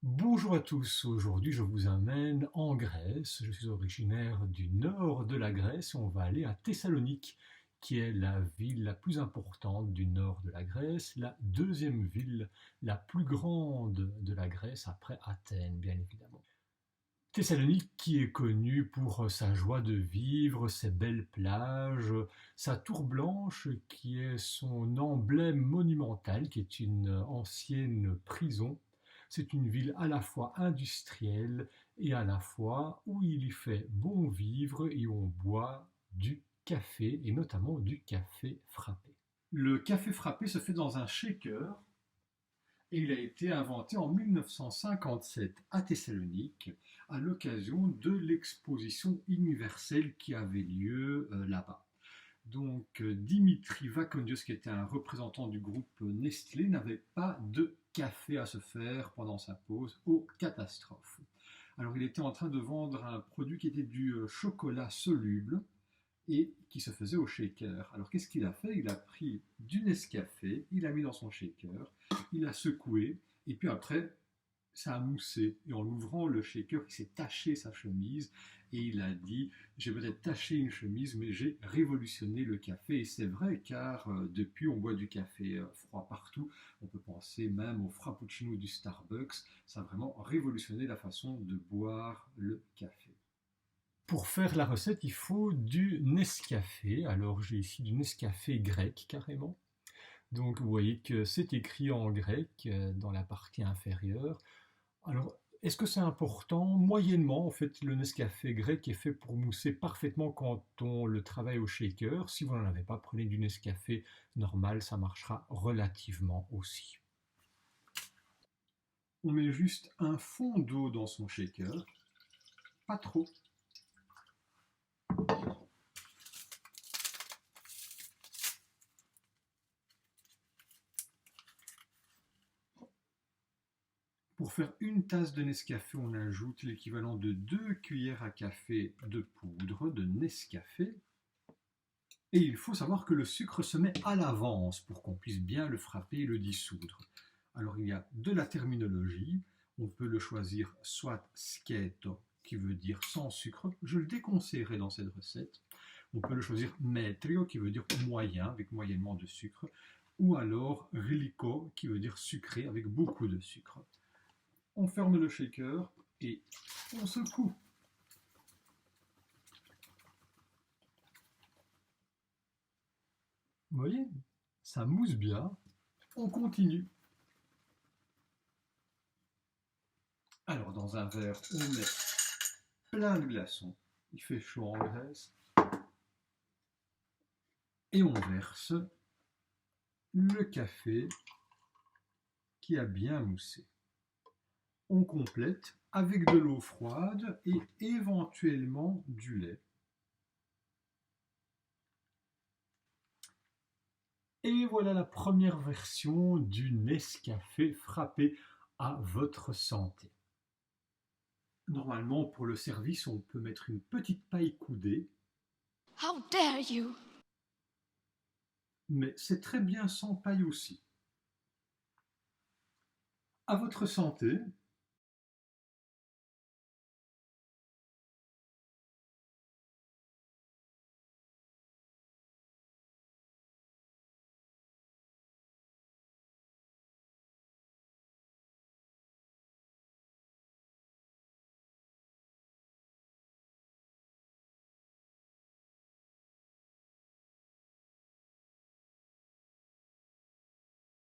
Bonjour à tous, aujourd'hui je vous amène en Grèce. Je suis originaire du nord de la Grèce et on va aller à Thessalonique, qui est la ville la plus importante du nord de la Grèce, la deuxième ville la plus grande de la Grèce après Athènes, bien évidemment. Thessalonique qui est connue pour sa joie de vivre, ses belles plages, sa tour blanche qui est son emblème monumental, qui est une ancienne prison. C'est une ville à la fois industrielle et à la fois où il y fait bon vivre et où on boit du café, et notamment du café frappé. Le café frappé se fait dans un shaker et il a été inventé en 1957 à Thessalonique à l'occasion de l'exposition universelle qui avait lieu là-bas. Donc Dimitri Vakonios, qui était un représentant du groupe Nestlé, n'avait pas de café à se faire pendant sa pause. Oh, catastrophe! Alors il était en train de vendre un produit qui était du chocolat soluble et qui se faisait au shaker. Alors qu'est-ce qu'il a fait? Il a pris du Nescafé, il a mis dans son shaker, il a secoué, et puis après, ça a moussé. Et en ouvrant le shaker, il s'est taché sa chemise, et il a dit, j'ai peut-être taché une chemise, mais j'ai révolutionné le café. Et c'est vrai, car depuis, on boit du café froid partout. On peut penser même au frappuccino du Starbucks. Ça a vraiment révolutionné la façon de boire le café. Pour faire la recette, il faut du Nescafé. Alors j'ai ici du Nescafé grec carrément. Donc vous voyez que c'est écrit en grec dans la partie inférieure. Alors est-ce que c'est important? Moyennement, en fait, le Nescafé grec est fait pour mousser parfaitement quand on le travaille au shaker. Si vous n'en avez pas, prenez du Nescafé normal, ça marchera relativement aussi. On met juste un fond d'eau dans son shaker, pas trop. Pour faire une tasse de Nescafé, on ajoute l'équivalent de 2 cuillères à café de poudre de Nescafé. Et il faut savoir que le sucre se met à l'avance pour qu'on puisse bien le frapper et le dissoudre. Alors il y a de la terminologie, on peut le choisir soit schietto, qui veut dire sans sucre, je le déconseillerais dans cette recette. On peut le choisir metrio, qui veut dire moyen, avec moyennement de sucre, ou alors rilico, qui veut dire sucré, avec beaucoup de sucre. On ferme le shaker et on secoue. Vous voyez, ça mousse bien. On continue. Alors dans un verre, on met plein de glaçons. Il fait chaud en Grèce. Et on verse le café qui a bien moussé. On complète avec de l'eau froide et éventuellement du lait. Et voilà la première version du Nescafé frappé à votre santé. Normalement, pour le service, on peut mettre une petite paille coudée. How dare you! Mais c'est très bien sans paille aussi. À votre santé.